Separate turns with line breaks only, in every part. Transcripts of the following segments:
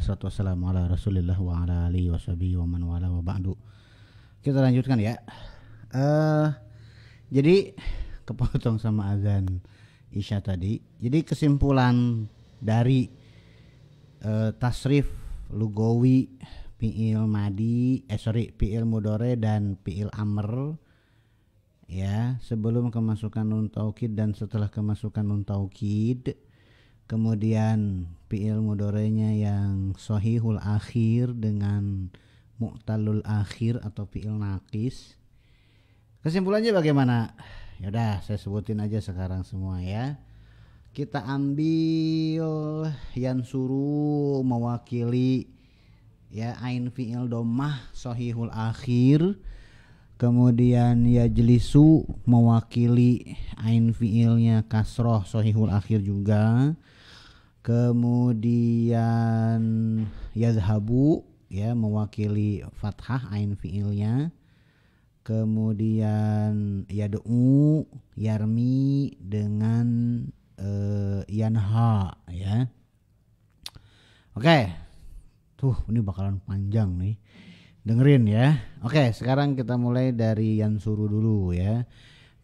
Wassalatu wassalamu ala Rasulillah wa ala alihi washabihi wa man wala wa ba'du. Kita lanjutkan ya. Jadi kepotong sama azan Isya tadi. Jadi kesimpulan dari tasrif lugawi fi'il madi, fi'il mudhari dan fi'il amr ya, sebelum kemasukan nun taukid dan setelah kemasukan nun taukid. Kemudian fi'il mudhari'nya yang shahihul akhir dengan mu'tallul akhir atau fi'il naqis. Kesimpulannya bagaimana? Ya udah saya sebutin aja sekarang semua ya. Kita ambil yansuru mewakili ya ain fi'il dhammah shahihul akhir. Kemudian yajlisu mewakili ain fi'ilnya kasroh shahihul akhir juga. Kemudian yadhabu ya mewakili fathah ain fi'ilnya. Kemudian yad'u yarmi dengan yanha ya. Oke. Tuh ini bakalan panjang nih. Dengerin ya. Oke, sekarang kita mulai dari yansuru dulu ya.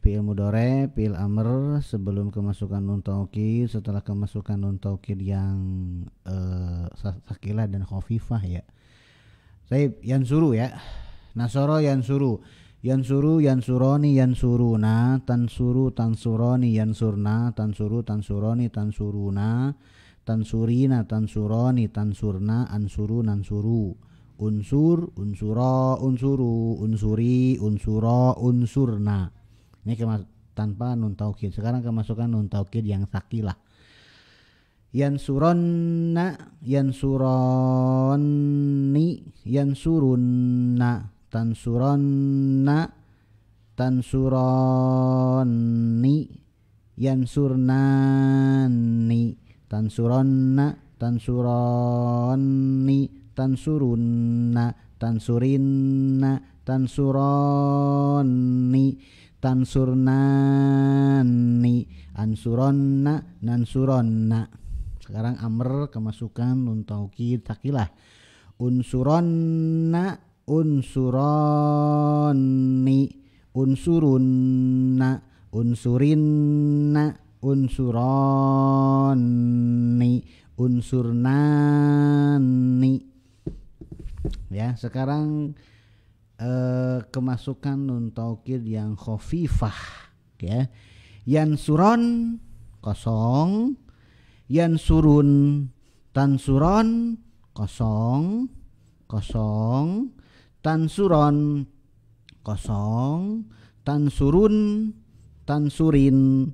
Fi'il mudhari, fi'il amr sebelum kemasukan nun taukid, setelah kemasukan nun taukid yang sakilah dan khafifah ya. Saya yansuru ya. Nasara yansuru. Yansuru yansuroni yansuruna, tansuru tansuroni yansurna, tansuru tansuroni tansuruna, tansurina tansuroni tansurna, ansuru nansuru. Unsur unsura unsuru, unsuri unsura unsurna. Ini tanpa nun taukid. Sekarang kemasukan nun taukid yang sakilah. Yansuronna yansuroni yansurunna, tansuronna tansuroni yansurnani, tansuronna tansuroni tansurunna, tansurinna tansuroni tansurnani, ansuronna nansuronna. Sekarang amr kemasukan nun taukid sakilah. Unsuronna unsuroni unsurunna unsurinna unsuroni unsurnani. Ya, sekarang kemasukan nun taukid yang khafifah ya. Yansuron kosong, yansurun tansuron kosong kosong, tansuron kosong, tansurun tansurin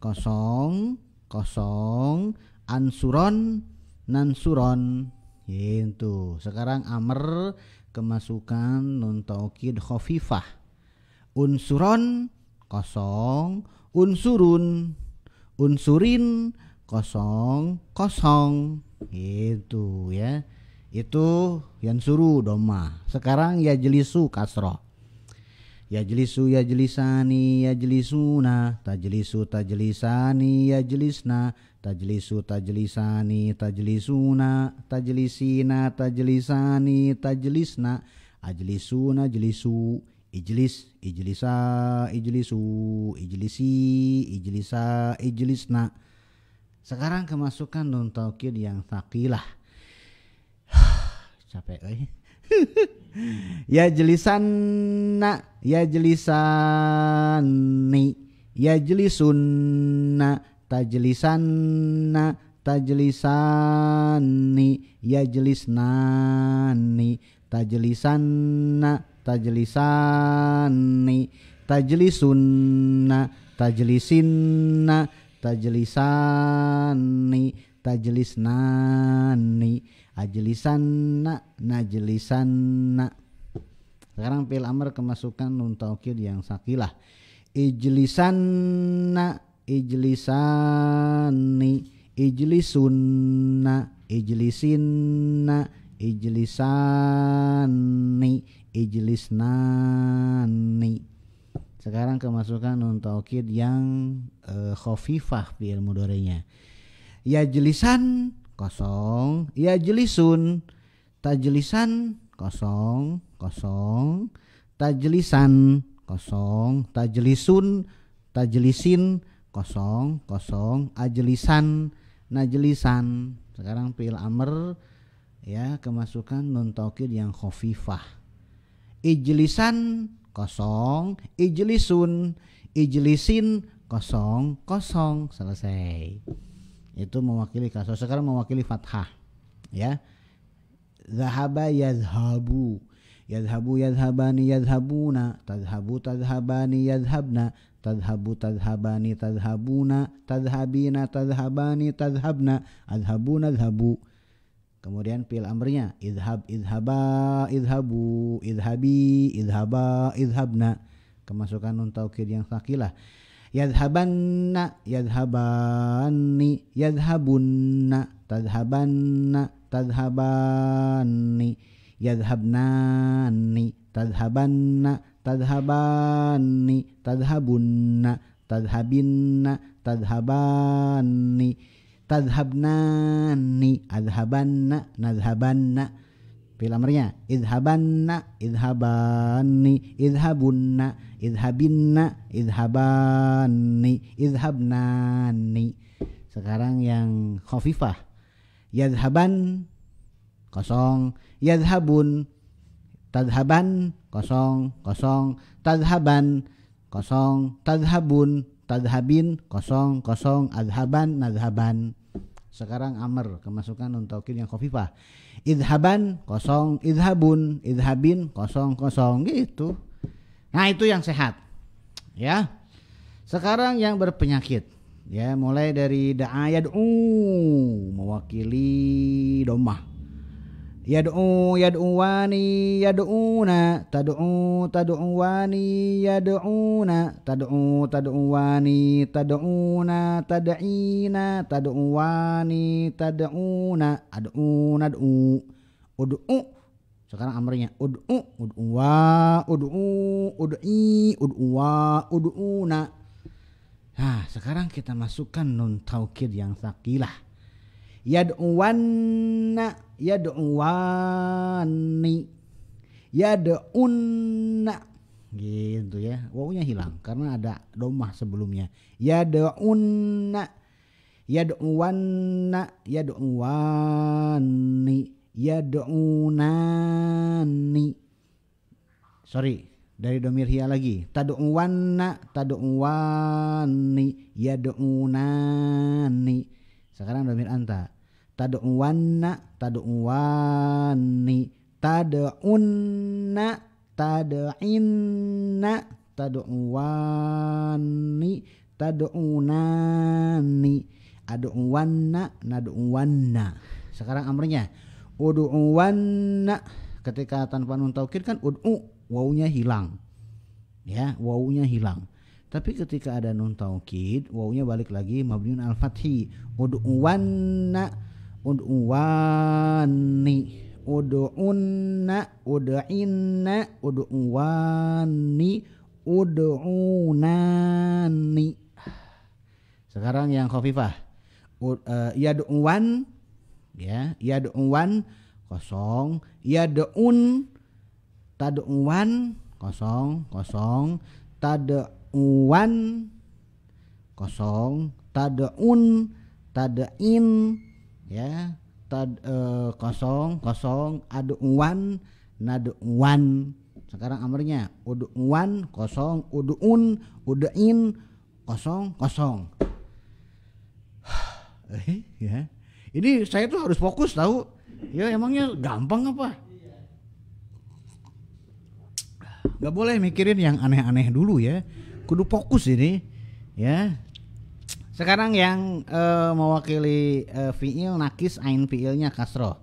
kosong kosong, ansuron nansuron. Gitu. Sekarang amr kemasukan nun taukid khafifah. Unsuron kosong, unsurun unsurin kosong kosong. Gitu ya. Itu yansuru dhamma. Sekarang yajlisu kasroh. Yajlisu yajlisani yajlisuna, tajlisu tajlisani yajlisna, tajlisu tajlisani tajlisuna, tajlisina tajlisani tajlisna, ajlisuna jlisu, ijlis ijlisa ijlisu, ijlisi ijlisa ijlisna. Sekarang kemasukan nun taukid yang tsaqilah. Capek yajlisanna yajlisani yajlisunna, tajlisanna tajlisani yajlisnani, tajlisanna tajlisani tajlisunna tajlisinna tajlisani tajlisnani, ajlisanna najlisanna. Sekarang fi'il amr kemasukan nun taukid yang sakilah. Ijlisanna ijlisani ijlisunna ijlisinna ijlisani ijlisnani. Sekarang kemasukan nun taukid yang khafifah fi'il mudhari'nya. Yajlisan kosong, yajlisun, tajlisan, kosong, kosong, tajlisan, kosong, tajlisun, tajlisin, kosong, kosong, ajlisan, najlisan. Sekarang fi'il amr ya, kemasukan nun taukid yang khafifah. Ijlisan, kosong, ijlisun, ijlisin, kosong, kosong, selesai. Itu mewakili kasroh. Sekarang mewakili fathah ya. Zahaba yazhabu, yadhabu yadhabani yadhabuna, tadhabu tadhabani yadhabna, tadhabu tadhabani tadhabuna, tadhabina tadhabani tadhabna, adhabuna adhabu. Kemudian fi'il amrnya idhab idhaba idhabu, idhabi idhaba idhabna, kemasukan nun taukid yang tsaqilah. Yadhabanna yadhabani yadhabunna, tadhabanna tadhabanni, yadhabnani tadhabanna tadhabanni, tadhabunna tadhabinna tadhabanni, tadhabnani adhabanna nadhabanna. Fi'il amrnya idhabanna idhabanni idhabunna idhabinna idhabanni idhabnani. Sekarang yang khafifah. Yadhaban, kosong, yadhabun, tadhaban, kosong, kosong, tadhaban, kosong, tadhabun, tadhabin, kosong, kosong, adhaban, nadhaban. Sekarang amr, kemasukan nun taukid yang khafifah. Idhaban, kosong, idhabun, idhabin, kosong, kosong, gitu. Nah itu yang sehat ya. Sekarang yang berpenyakit ya, mulai dari da'a yad'u, mewakili dhammah. Yad'u yad'uwani yad'una, tad'u tad'uwani yad'una, tad'u tad'uwani tad'una, tad'ina tad'uwani tad'una, ad'u nad'u, ud'u. Sekarang amrnya ud'u ud'uwa ud'u ud'i ud'uwa ud'una. Nah sekarang kita masukkan nun taukid yang tsaqilah. Yad'uwanna yad'uwani yad'unna, gitu ya. Wawunya hilang karena ada dhammah sebelumnya. Yad'unna yad'uwanna yad'uwani yad'unani. Sorry, dari domir hiya lagi. Tad'uwanna tad'uwani yad'unani. Sekarang domir anta. Tad'uwanna tad'uwani tad'unna tad'inna tad'uwani tad'unani, ad'uwanna nad'uwanna. Sekarang amrnya ud'uwanna, ketika tanpa nun taukid kan ud'u, wawunya hilang ya, wawunya hilang. Tapi ketika ada nun taukid, wawunya balik lagi mabniun al fathi. Ud'uwanna ud'uwani ud'unna ud'inna ud'uwani ud'unani. Sekarang yang khafifah. Yad'uwan ya, yad'uwan, kosong, yad'un, tad'uwan, kosong, kosong, tad'uwan, kosong, tad'un, tad'in ya, kosong, kosong, ad'uwan, nad'uwan. Sekarang amrnya ud'uwan, kosong, ud'un, ud'in, kosong, kosong. Ya. Ini saya tuh harus fokus tahu. Ya emangnya gampang apa? Gak boleh mikirin yang aneh-aneh dulu ya. Kudu fokus ini ya. Sekarang yang mewakili fi'il nakis, ain fi'ilnya kasroh.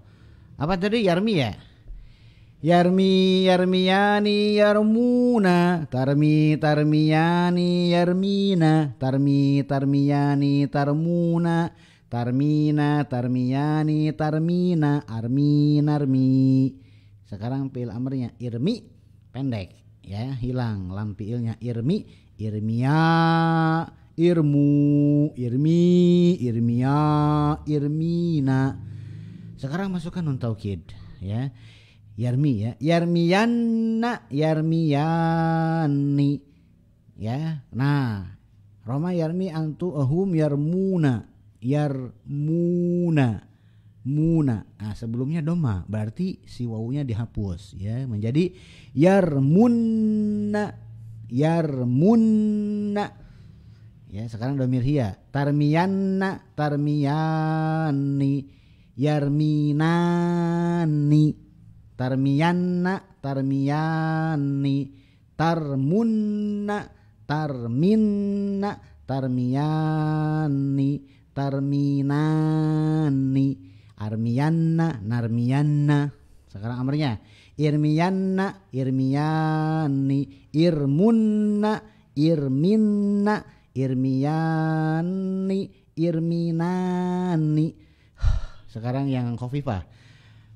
Apa tadi? Yarmi ya? Yarmi yarmiyani yarmuna, tarmi tarmiyani yarmina, tarmi tarmiyani tarmuna, tarmina tarmiyani tarmina, armi narmi. Sekarang fi'il amrnya irmi, pendek ya, hilang lam fi'ilnya. Irmi irmiya irmu irmi irmiya irmina. Sekarang masukkan nun taukid ya. Yarmi ya. Yarmiyanna, yarmiyani. Ya. Nah, Roma yarmi antu ahum yarmuna. Yarmuna. Muna. Nah, sebelumnya doma, berarti si wawunya dihapus ya, menjadi yarmunna. Yarmunna. Ya, sekarang domir hiya. Tarmiyanna, tarmiyani. Yarminani. Tarmiyanna, tarmiyani. Tarmunna, tarminna. Tarmiyani, tarminani. Armiyanna, narmiyanna. Sekarang amarnya. Irmiyanna, irmiyani. Irmunna, irminna. Irmiyani, irminani. Sekarang yang khafifah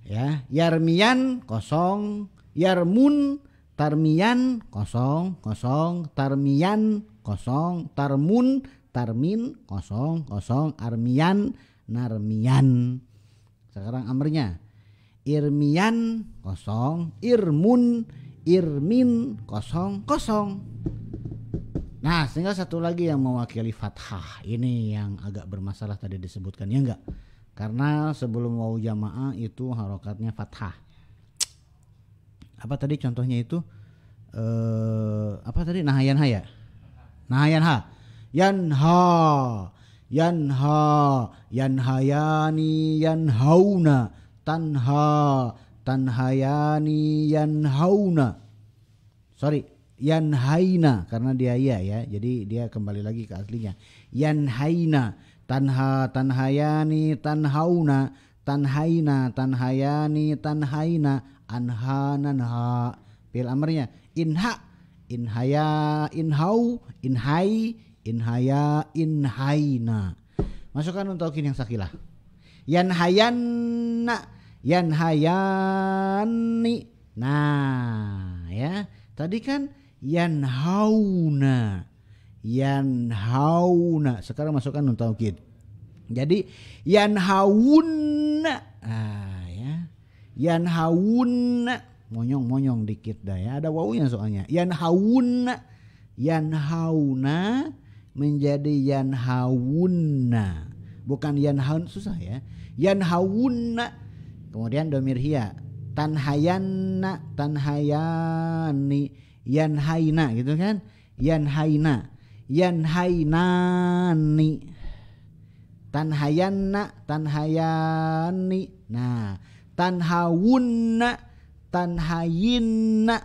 ya. Yarmiyan kosong, yarmun, tarmiyan kosong, kosong, tarmiyan kosong, tarmun, tarmin kosong, kosong, armiyan, narmiyan. Sekarang amarnya. Irmiyan kosong, irmun, irmin kosong, kosong. Nah, tinggal satu lagi yang mewakili fathah. Ini yang agak bermasalah tadi disebutkan, ya enggak? Karena sebelum wawu jamaah itu harokatnya fathah. Apa tadi contohnya itu? Apa tadi? Nahayan haya. Nahayan ha. Yanha. Yanha, yanhayani, yanhauna, tanha, tanhayani, yanhauna. Sorry, yanhaina karena dia ya, jadi dia kembali lagi ke aslinya. Yanhaina, tanha, tanhayani, tanhauna, tanhaina, tanhayani, tanhaina, anha, nanha. Fi'il amrnya inha, inhaya, inhau, inhai, inhaya, inhaina. Masukkan nun taukid yang sakilah. Yanhayanna, yanhayani. Nah, ya. Tadi kan yanhauna. Yanhauna. Sekarang masukkan nun taukid. Jadi yanhauna. Ah, ya. Yanhauna. Monyong dikit dah ya. Ada wawunya soalnya. Yanhauna. Yanhauna menjadi yanhawunna, bukan yanhaun, susah ya. Yanhawunna. Kemudian domir hiya. Tanhayanna, tanhayani, yanhaina gitu kan. Yanhaina, yanhainani. Tanhayanna, tanhayani. Nah, tanhawunna, tanhayinna,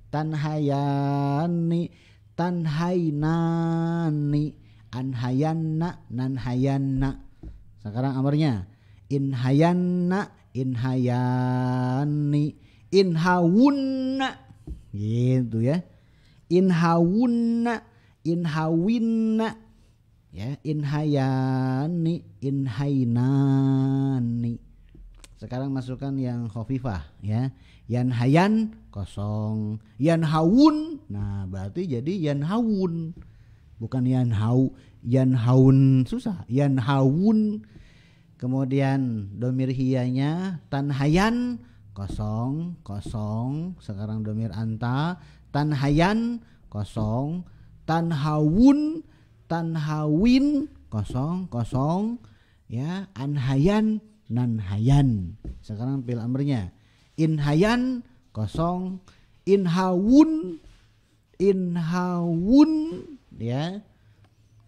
tanhayani, tanhainani, anhayanna, nanhayanna. Sekarang amarnya inhayanna, inhayani, inhawunna, gitu ya. Inhawunna, inhawinna, ya. Inhayani, inhainani. Sekarang masukkan yang khafifah ya. Yanhayan kosong, yanhawun. Nah, berarti jadi yanhawun. Bukan yanhau, yanhaun susah. Yanhawun. Kemudian domir hiyanya tanhayan kosong, kosong. Sekarang domir anta tanhayan kosong, tanhawun, tanhawin kosong, kosong. Ya, anhayan, nanhayan. Sekarang fi'il amrnya. Inhayan kosong, inhawun, inhawun ya.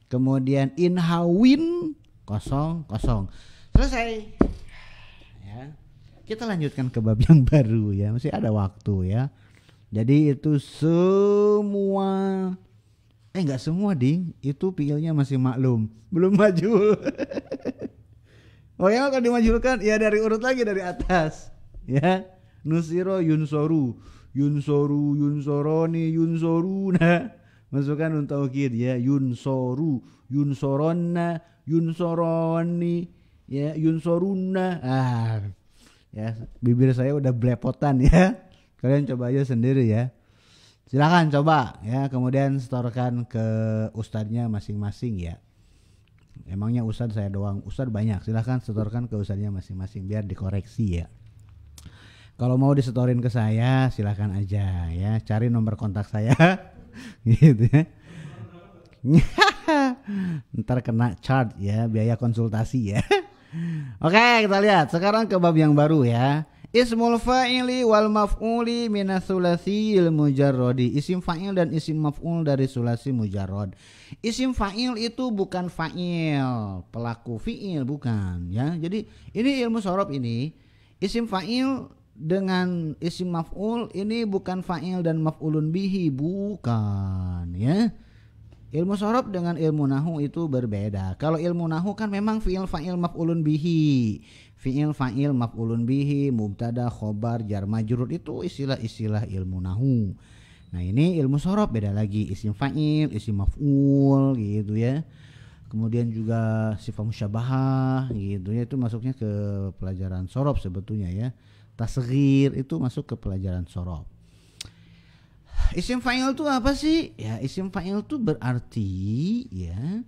Kemudian inhawin kosong, kosong. Selesai ya. Kita lanjutkan ke bab yang baru ya, masih ada waktu ya. Jadi itu semua enggak semua ding, itu fiilnya masih maklum, belum maju. Oh ya, kalau dimajulkan ya dari urut lagi dari atas ya. Nusiro yunsoru, yunsoru, yunsoroni, yunsoruna. Masukkan nun taukid ya. Yunsoru, yunsoronna, yunsoroni, ya, yunsoruna. Ah, ya, bibir saya udah belepotan ya. Kalian coba aja sendiri ya. Silakan coba ya. Kemudian setorkan ke ustadznya masing-masing ya. Emangnya Ustadz saya doang? Ustadz banyak. Silahkan setorkan ke Ustadznya masing-masing biar dikoreksi ya. Kalau mau disetorin ke saya silahkan aja ya. Cari nomor kontak saya gitu ya. Ntar kena charge ya, biaya konsultasi ya. Oke, kita lihat sekarang ke bab yang baru ya. Ismul fa'ili wal maf'uli minas sulasil mujarrodi. Isim fa'il dan isim maf'ul dari sulasi mujarrod. Isim fa'il itu bukan fa'il, pelaku fi'il bukan ya. Jadi ini ilmu sorob ini. Isim fa'il dengan isim maf'ul ini bukan fa'il dan maf'ulun bihi, bukan ya. Ilmu sorob dengan ilmu nahu itu berbeda. Kalau ilmu nahu kan memang fi'il fa'il maf'ulun bihi. Fi'il fa'il maf'ulun bihi, mubtada, khobar, jar majrur itu istilah-istilah ilmu nahu. Nah ini ilmu sorob beda lagi. Isim fa'il, isim maf'ul gitu ya. Kemudian juga sifat musyabahah gitu ya. Itu masuknya ke pelajaran sorob sebetulnya ya. Tasghir itu masuk ke pelajaran sorob. Isim fa'il itu apa sih? Ya isim fa'il itu berarti ya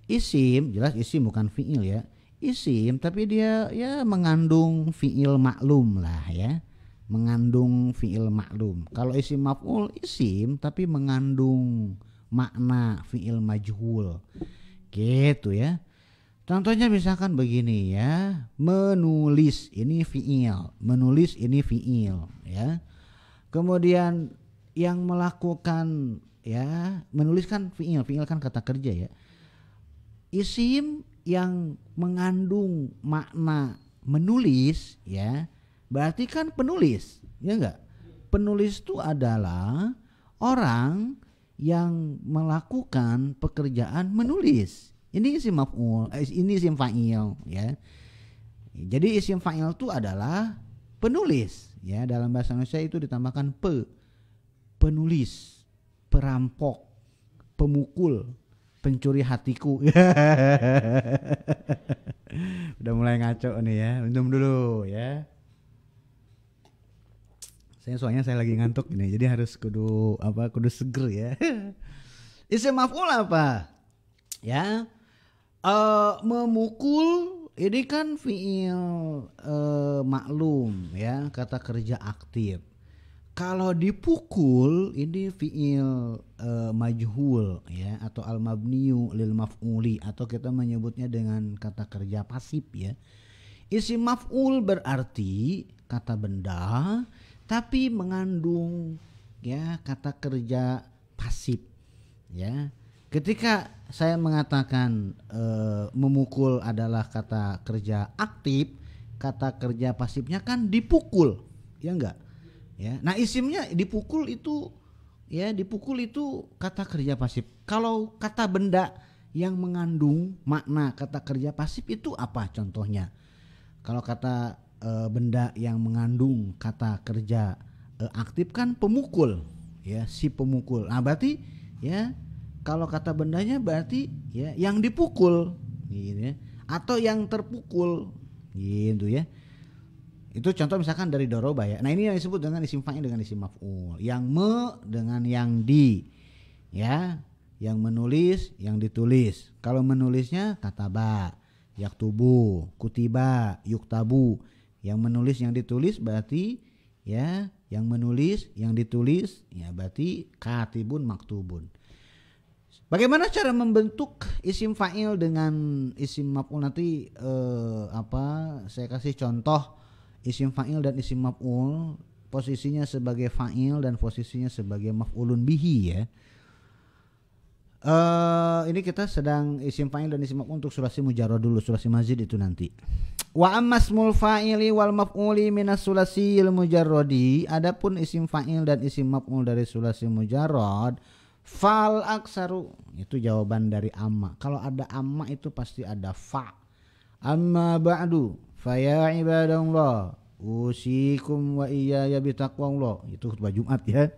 isim, jelas isim bukan fi'il ya. Isim tapi dia ya mengandung fi'il maklum lah ya. Mengandung fi'il maklum. Kalau isim maf'ul isim tapi mengandung makna fi'il majhul. Gitu ya. Contohnya misalkan begini ya. Menulis ini fi'il, menulis ini fi'il ya. Kemudian yang melakukan ya menuliskan fi'il kan kata kerja ya. Isim yang mengandung makna menulis ya berarti kan penulis ya enggak. Penulis itu adalah orang yang melakukan pekerjaan menulis. Ini isim maf'ul, ini isim fa'il ya. Jadi isim fa'il itu adalah penulis ya. Dalam bahasa Indonesia itu ditambahkan penulis, perampok, pemukul, pencuri hatiku. Udah mulai ngaco nih ya. Minum dulu ya. Soalnya saya lagi ngantuk ini, jadi harus kudu seger ya. Isim maf'ul apa? Ya. Memukul ini kan fi'il maklum ya, kata kerja aktif. Kalau dipukul ini fi'il majhul ya atau al-mabniyu lil maf'uli atau kita menyebutnya dengan kata kerja pasif ya. Isim maf'ul berarti kata benda tapi mengandung ya kata kerja pasif ya. Ketika saya mengatakan memukul adalah kata kerja aktif, kata kerja pasifnya kan dipukul ya enggak? Ya, nah isimnya dipukul itu kata kerja pasif. Kalau kata benda yang mengandung makna kata kerja pasif itu apa contohnya? Kalau kata benda yang mengandung kata kerja aktif kan pemukul, ya si pemukul. Nah berarti ya kalau kata bendanya berarti ya yang dipukul, gitu ya, atau yang terpukul, gitu ya. Itu contoh misalkan dari doroba ya. Nah ini yang disebut dengan isim fa'il dengan isim maf'ul. Yang dengan yang di. Ya. Yang menulis, yang ditulis. Kalau menulisnya kataba, yaktubu, kutiba, yuktabu. Yang menulis, yang ditulis berarti ya. Yang menulis, yang ditulis ya berarti katibun, maktubun. Bagaimana cara membentuk isim fa'il dengan isim maf'ul nanti saya kasih contoh. Isim fa'il dan isim maf'ul posisinya sebagai fa'il dan posisinya sebagai maf'ulun bihi ya. Ini kita sedang isim fa'il dan isim maf'ul untuk sulasi mujarrad dulu, sulasi mazid itu nanti. Wa ammasmul fa'ili wal maf'uli minas sulasil mujarradi. Adapun isim fa'il dan isim maf'ul dari sulasi mujarrad fal aksaru itu jawaban dari amma. Kalau ada amma itu pasti ada fa. Amma ba'du faya ibadallah usikum wa iyaya bitaqwallah. Itu khutbah Jumat ya.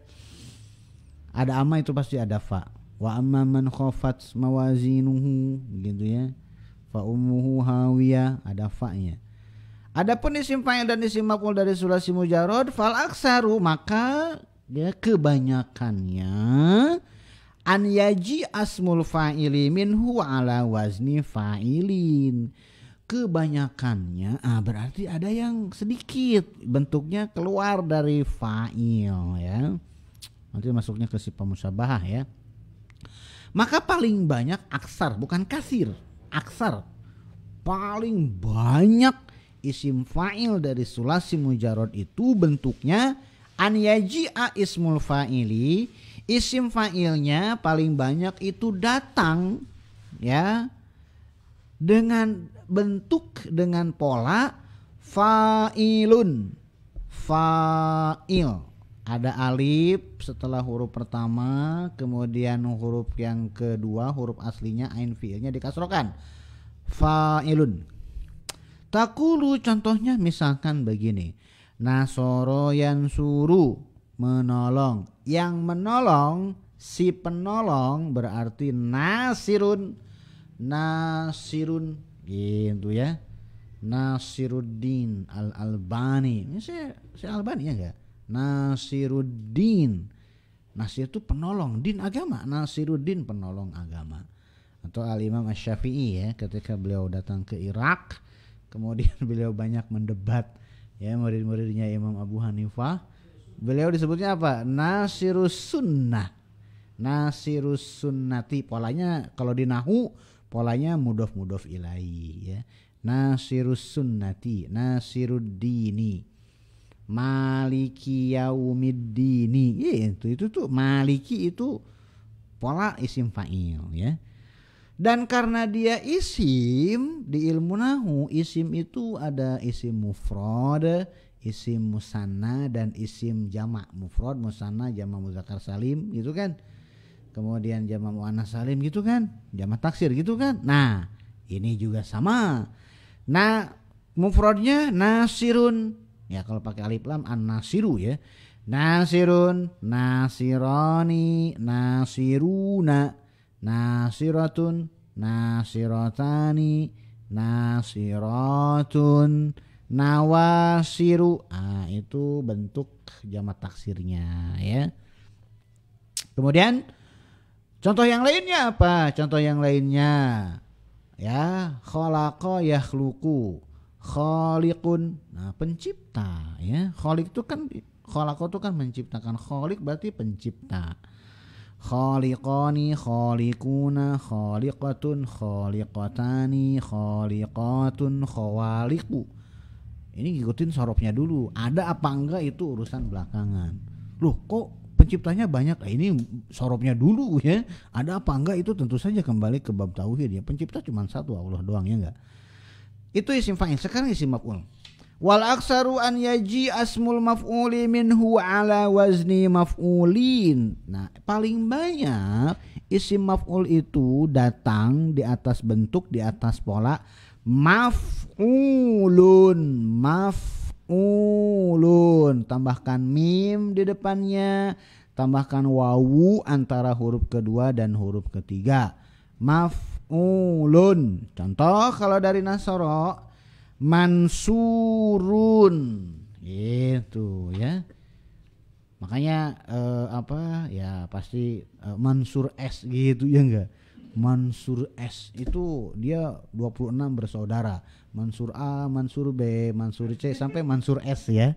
Ada amma itu pasti ada fa. Wa amma man khafat mawazinuhu gitu ya. Fa ummuhu hawiyah, ada fa-nya. Adapun isim fa'il dan isim maf'ul dari sulasi mujarrad fal aksaru maka ya kebanyakannya an yaji asmul fa'ili minhu ala wazni fa'ilin. Kebanyakannya berarti ada yang sedikit bentuknya keluar dari fa'il ya. Nanti masuknya ke sifat musyabahah ya. Maka paling banyak aksar, bukan kasir, aksar. Paling banyak isim fa'il dari sulasi mujarrad itu bentuknya an yaji'a ismul fa'ili. Isim fa'ilnya paling banyak itu datang ya dengan bentuk, dengan pola fa'ilun, fa'il. Ada alif setelah huruf pertama, kemudian huruf yang kedua, huruf aslinya ain fi'ilnya dikasrokan. Fa'ilun. Takulu contohnya misalkan begini. Nasoro yansuru, menolong. Yang menolong, si penolong berarti nasirun. Nasirun gitu ya. Nasiruddin Al-Albani. Ini saya Albani ya enggak? Nasiruddin. Nasir itu penolong, din agama. Nasiruddin penolong agama. Atau Al-Imam Asy-Syafi'i ya, ketika beliau datang ke Irak, kemudian beliau banyak mendebat ya murid-muridnya Imam Abu Hanifah. Beliau disebutnya apa? Nasirus sunnah. Nasirus sunnati. Polanya kalau di nahwu polanya mudhof ilaihi ya. Nasirus sunnati, nasiruddini, maliki yaumiddini. Itu tuh maliki itu pola isim fa'il ya. Dan karena dia isim, di ilmu nahwu isim itu ada isim mufrad, isim musanna dan isim jamak. Mufrad, musanna, jamak muzakkar salim gitu kan. Kemudian jamak muannats salim gitu kan. Jamak taksir gitu kan. Nah, ini juga sama. Nah, mufradnya nasirun. Ya kalau pakai alif lam an-nasiru ya. Nasirun, nasirani, nasiruna, nasiratun, nasiratani, nasiratun, nawasiru. Itu bentuk jamak taksirnya ya. Kemudian contoh yang lainnya apa? Contoh yang lainnya ya, khalaqa yakhluqu, khaliqun. Nah, pencipta ya. Khaliq itu kan, khalaqa itu kan menciptakan. Khaliq berarti pencipta. Khaliqani, khaliquna, khaliqatun, khaliqatani, khaliqatun, khawaliqu. Ini ngikutin sorofnya dulu. Ada apa enggak itu urusan belakangan. Loh kok penciptanya banyak? Ini sorofnya dulu ya. Ada apa enggak itu tentu saja kembali ke bab tauhid ya. Pencipta cuma satu, Allah doang ya enggak. Itu isim fa'il. Sekarang isim maf'ul. Wal aksaru an yaji asmul maf'uli minhu ala wazni maf'ulin. Nah, paling banyak isim maf'ul itu datang di atas bentuk, di atas pola maf'ulun. Maf'ulun. Tambahkan mim di depannya, tambahkan wawu antara huruf kedua dan huruf ketiga. Maf'ulun. Contoh kalau dari Nasara, mansurun itu ya. Makanya apa ya, pasti Mansur S gitu ya enggak. Mansur S itu dia 26 bersaudara. Mansur A, Mansur B, Mansur C sampai Mansur S ya.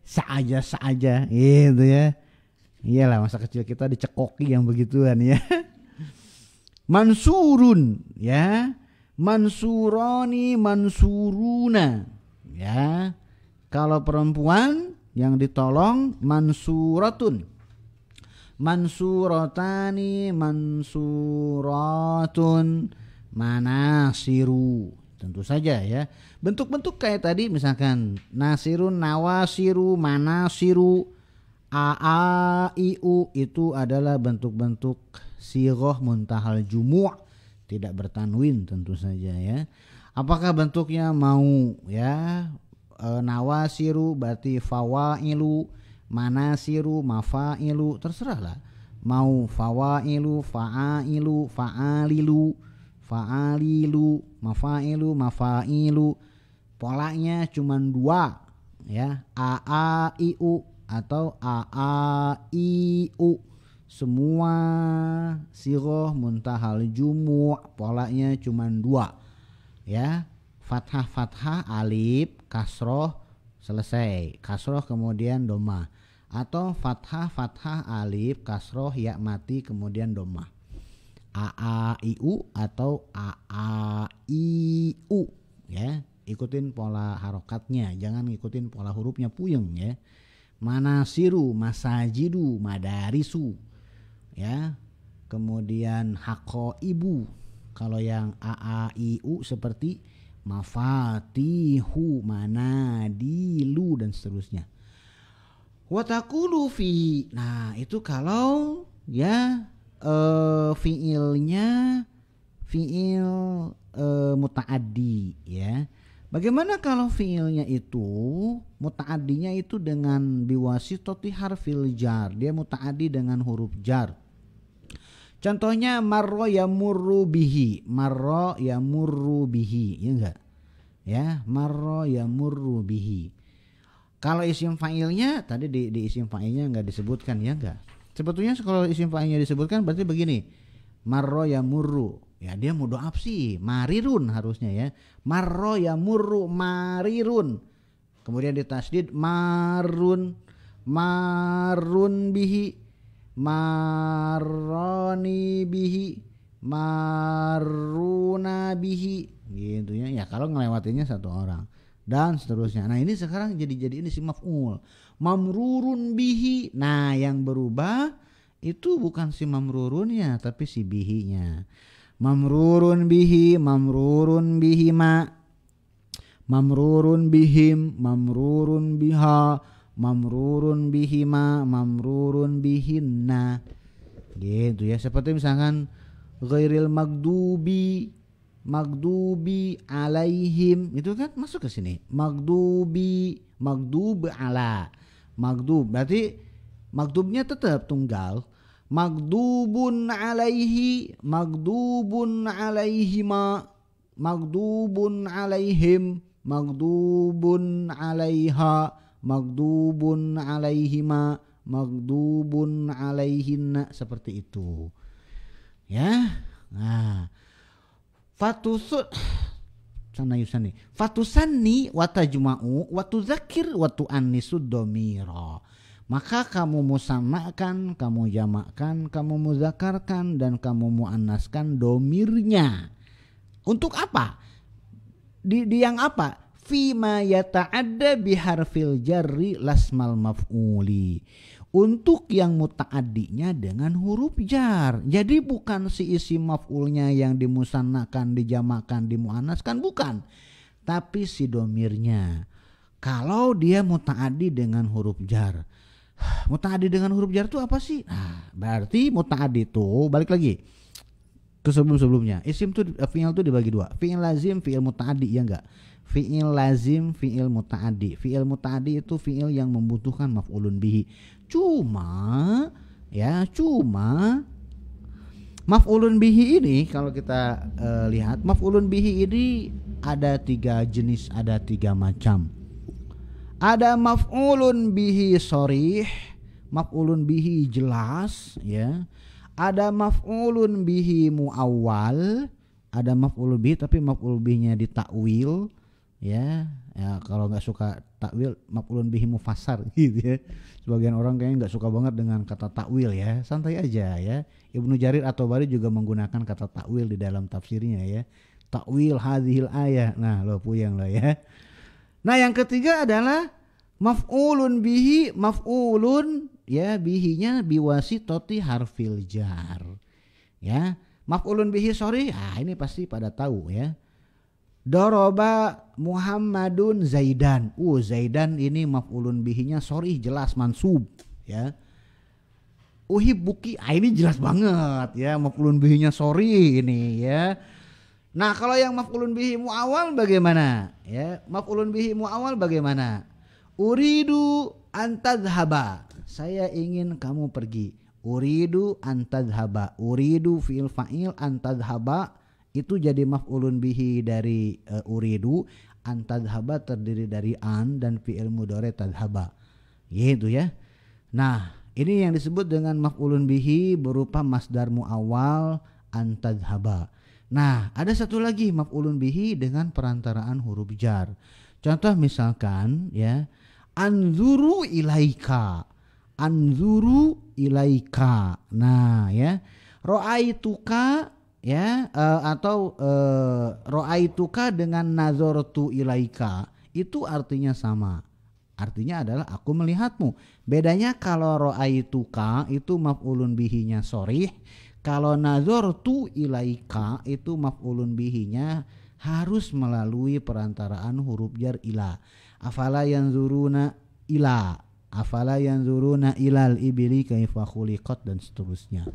Saaja gitu ya. Iyalah, masa kecil kita dicekoki yang begituan ya. Mansurun ya. Mansurani, mansuruna ya. Kalau perempuan yang ditolong mansuratun, mansuratani, mansuratun, manasiru. Tentu saja ya. Bentuk-bentuk kayak tadi misalkan nasirun, nawasiru, manasiru, a, i, u itu adalah bentuk-bentuk sighah muntahal jumu', tidak bertanwin tentu saja ya. Apakah bentuknya mau ya nawasiru berarti fawailu, manasiru mafailu, terserahlah. Mau fawailu, faailu, faalilu, faalilu, mafailu, mafailu. Polanya cuma dua ya, a, i, u. atau a a i u. Semua sighah muntahal jumu' polanya cuma 2 ya, fathah alif kasroh selesai, kasroh kemudian domah, atau fathah alif kasroh ya mati kemudian domah, a a i u atau a a i u ya. Ikutin pola harokatnya, jangan ikutin pola hurufnya puyeng ya. Manasiru, masajidu, madarisu ya. Kemudian hako ibu, kalau yang a a i u seperti mafatihu, manadilu dan seterusnya. Watakulu fi, nah itu kalau ya fiilnya fiil mutaaddi ya. Bagaimana kalau fiilnya itu mutaaddinya itu dengan biwasitati harfil jar, dia mutaaddi dengan huruf jar. Contohnya marra yamurru bihi, marra yamurru bihi, ya enggak? Ya, marra yamurru bihi. Kalau isim fa'ilnya tadi di isim fa'ilnya enggak disebutkan, ya enggak? Sebetulnya kalau isim fa'ilnya disebutkan berarti begini. Marra yamurru, ya dia mudhoaf sih, marirun harusnya ya. Marra yamurru marirun. Kemudian ditasdid marun, marun bihi, marroni bihi, marruna bihi, gitu ya. Ya kalau ngelewatinnya satu orang dan seterusnya. Nah ini sekarang jadi ini si maf'ul, mamrurun bihi. Nah yang berubah itu bukan si mamrurunnya tapi si bihinya. Mamrurun bihi, mamrurun bihima, mamrurun bihim, mamrurun biha, mamrurun bihima, mamrurun bihinna, gitu ya. Seperti misalkan ghairil magdubi, magdubi alaihim, itu kan masuk ke sini. Magdubi, magdub ala, magdub berarti magdubnya tetap tunggal. Magdubun alaihi, magdubun alaihima, magdubun alaihim, magdubun alaiha, magdubun alaihima, magdubun alaihinna, seperti itu ya. Nah fatusut sana yusani fatusanni watajma'u watuzakir watuannisud domiro, maka kamu musamakan, kamu jamakkan, kamu muzakarkan dan kamu muannaskan domirnya. Untuk apa? Di yang apa? Fima yata'adda biharfil jarri lasmal maf'uli. Untuk yang muta'addinya dengan huruf jar. Jadi bukan si isim maf'ulnya yang dimusannakan, dijamakkan, dimuannaskan, bukan. Tapi si domirnya. Kalau dia muta'addi dengan huruf jar. Muta'addi dengan huruf jar itu apa sih? Nah, berarti muta'addi itu balik lagi ke sebelumnya. Isim tuh fi'il tuh dibagi 2. Fi'il lazim, fi'il muta'addi, ya enggak? Fi'il lazim, fi'il muta'addi. Fi'il muta'addi itu fi'il yang membutuhkan maf'ulun bihi. Cuma maf'ulun bihi ini kalau kita lihat maf'ulun bihi ini ada 3 jenis, ada 3 macam. Ada maf'ulun bihi sharih, maf'ulun bihi jelas ya. Ada maf'ulun bihi muawwal, ada maf'ulun bihi tapi maf'ulun bihinya ditakwil ya. Ya kalau enggak suka takwil maf'ulun bihi mufassar gitu ya. Sebagian orang kayaknya enggak suka banget dengan kata takwil ya. Santai aja ya. Ibnu Jarir At-Tabari juga menggunakan kata takwil di dalam tafsirnya ya. Takwil hadhil ayah. Nah, lo puyeng lo ya. Nah yang ketiga adalah maf'ulun bihi, maf'ulun ya bihinya biwasitati harfil jar ya. Maf'ulun bihi sorry, ini pasti pada tahu ya. Doroba Muhammadun Zaidan, Zaidan ini maf'ulun bihinya sorry jelas mansub ya. Uhibbuki, ini jelas banget ya maf'ulun bihinya sorry ini ya. Nah kalau yang maf'ulun bihi muawwal bagaimana? Ya, maf'ulun bihi muawwal bagaimana? Uridu antadhaba, saya ingin kamu pergi. Uridu antadhaba, uridu fi'il fa'il, antadhaba itu jadi maf'ulun bihi dari uridu. Antadhaba terdiri dari an dan fi'il mudhari tadhaba. Gitu ya. Nah, ini yang disebut dengan maf'ulun bihi berupa masdar muawwal antadhaba. Nah, ada satu lagi maf'ulun bihi dengan perantaraan huruf jar. Contoh misalkan ya, anzuru ilaika. Anzuru ilaika. Nah, ya. Ra'aituka ya atau ra'aituka dengan nazartu ilaika itu artinya sama. Artinya adalah aku melihatmu. Bedanya kalau ra'aituka itu maf'ulun bihinya sharih, kalau nazartu ilaika itu maf'ulun bihinya harus melalui perantaraan huruf jar ila. Afala yanzuruna ila, afala yanzuruna ilal ibili kaifa khuliqat dan seterusnya.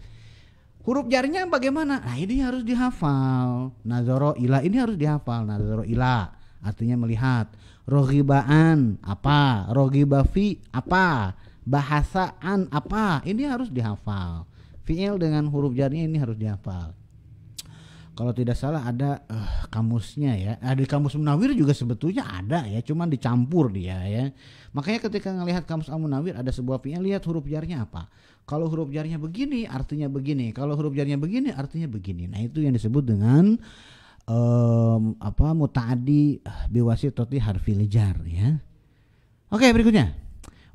Huruf jarnya bagaimana? Nah, ini harus dihafal. Nazaro ila ini harus dihafal. Nazaro ila artinya melihat. Roghibaan apa? Roghibafi apa? Bahasaan apa? Ini harus dihafal. Fi'il dengan huruf jarnya ini harus dihafal. Kalau tidak salah ada kamusnya ya. Di kamus Munawir juga sebetulnya ada ya, cuman dicampur dia ya. Makanya ketika ngelihat kamus Al-Munawir ada sebuah fi'il, lihat huruf jarnya apa. Kalau huruf jarnya begini artinya begini. Kalau huruf jarnya begini artinya begini. Nah, itu yang disebut dengan muta'addi biwasitati harfil jar ya. Oke, berikutnya.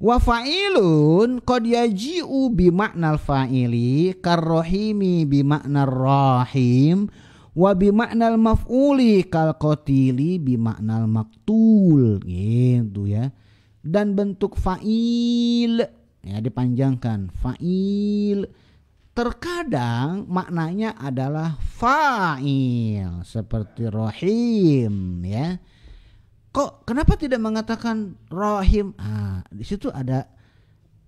Wa fa'ilun qad yaji'u bi ma'nal fa'ili karrohimi bi ma'nar rahim wa bi ma'nal maf'uli kal qatili bi ma'nal maktul gitu ya. Dan bentuk fa'il ya dipanjangkan, fa'il terkadang maknanya adalah fa'il seperti rahim ya. Kok kenapa tidak mengatakan rahim? Di situ ada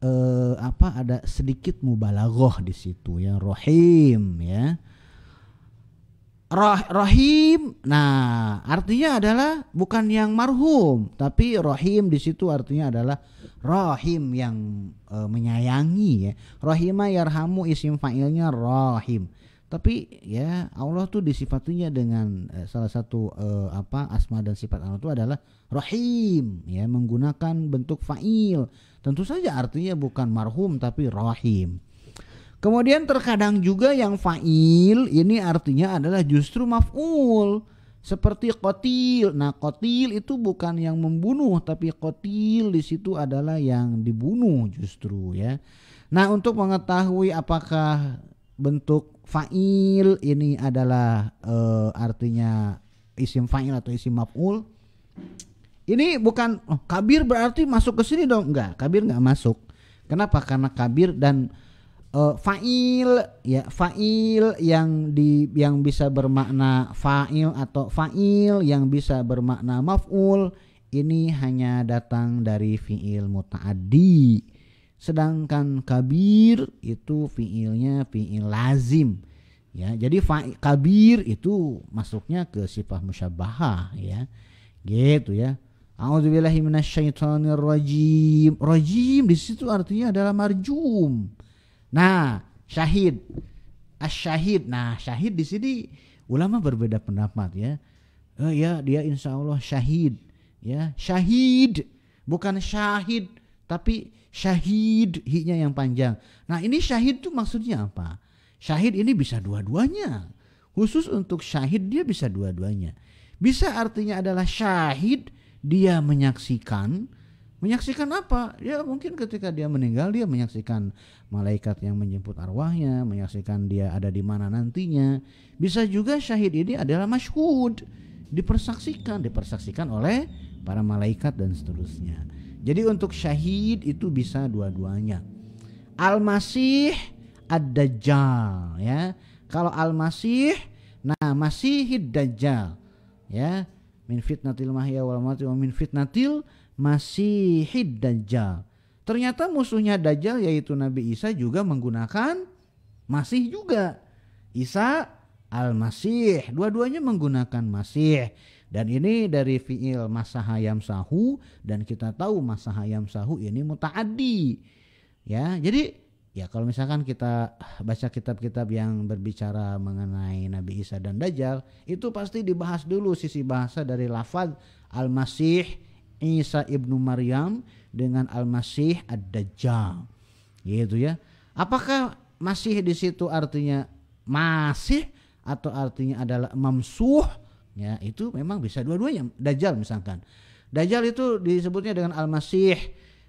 ada sedikit mubalaghah di situ ya, rahim ya. Rahim. Nah, artinya adalah bukan yang marhum, tapi rahim di situ artinya adalah rahim yang menyayangi ya. Rahima yarhamu isim fa'ilnya rahim. Tapi ya Allah tuh disifatinya dengan salah satu asma dan sifat Allah itu adalah rahim ya, menggunakan bentuk fa'il. Tentu saja artinya bukan marhum tapi rahim. Kemudian terkadang juga yang fa'il ini artinya adalah justru maf'ul seperti qatil. Nah, qatil itu bukan yang membunuh tapi qatil di situ adalah yang dibunuh justru ya. Nah, untuk mengetahui apakah bentuk fa'il ini adalah artinya isim fa'il atau isim maf'ul, ini bukan kabir berarti masuk ke sini dong, enggak, kabir enggak masuk. Kenapa? Karena kabir dan fa'il ya, fa'il yang bisa bermakna fa'il atau fa'il yang bisa bermakna maf'ul ini hanya datang dari fi'il muta'addi. Sedangkan kabir itu fi'ilnya fi'il lazim ya. Jadi kabir itu masuknya ke sifat musyabbahah ya. Gitu ya. A'udzubillahi minasyaitonir rajim. Rajim di situ artinya adalah marjum. Nah, syahid. Asy-syahid. Nah, syahid di sini ulama berbeda pendapat ya. Ya, dia insyaallah syahid ya. Syahid bukan syahid tapi syahid, hi-nya yang panjang. Nah, ini syahid itu maksudnya apa? Syahid ini bisa dua-duanya. Khusus untuk syahid dia bisa dua-duanya. Bisa artinya adalah syahid, dia menyaksikan. Menyaksikan apa? Ya mungkin ketika dia meninggal dia menyaksikan malaikat yang menjemput arwahnya, menyaksikan dia ada di mana nantinya. Bisa juga syahid ini adalah masyhud, dipersaksikan oleh para malaikat dan seterusnya. Jadi untuk syahid itu bisa dua-duanya. Al-Masih Ad-Dajjal ya. Kalau Al-Masih, nah Masihid Dajjal ya. Min fitnatil mahya wal mamati wa min fitnatil Masihid Dajjal. Ternyata musuhnya Dajjal yaitu Nabi Isa juga menggunakan Masih juga. Isa Al-Masih, dua-duanya menggunakan Masih. Dan ini dari fi'il masaha yamsahu, dan kita tahu masaha yamsahu ini muta'addi. Ya, jadi ya kalau misalkan kita baca kitab-kitab yang berbicara mengenai Nabi Isa dan Dajjal, itu pasti dibahas dulu sisi bahasa dari lafaz Al-Masih Isa ibnu Maryam dengan Al-Masih Ad-Dajjal. Gitu ya. Apakah masih di situ artinya masih atau artinya adalah mamsuh? Ya, itu memang bisa dua-duanya. Dajjal misalkan. Dajjal itu disebutnya dengan al-masih.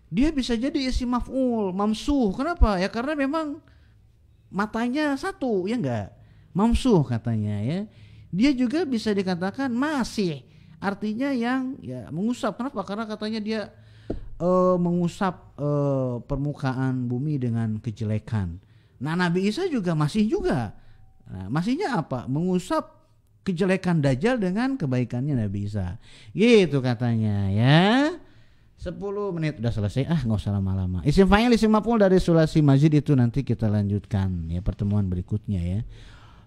Dia bisa jadi isim maf'ul, mamsuh. Kenapa? Ya karena memang matanya satu, ya enggak? Mamsuh katanya ya. Dia juga bisa dikatakan masih. Artinya yang ya mengusap. Kenapa? Karena katanya dia mengusap permukaan bumi dengan kejelekan. Nah, Nabi Isa juga masih juga. Nah, masihnya apa? Mengusap kejelekan Dajjal dengan kebaikannya Nabi Isa. Gitu katanya ya. 10 menit udah selesai. Nggak usah lama-lama. Isim fa'il, isim maf'ul dari sulasi mazid itu nanti kita lanjutkan ya pertemuan berikutnya ya.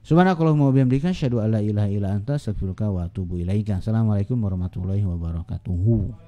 Subhanakallahumma wa bihamdika asyhadu an la ilaha illa anta astaghfiruka wa atubu ilaika. Assalamualaikum warahmatullahi wabarakatuh.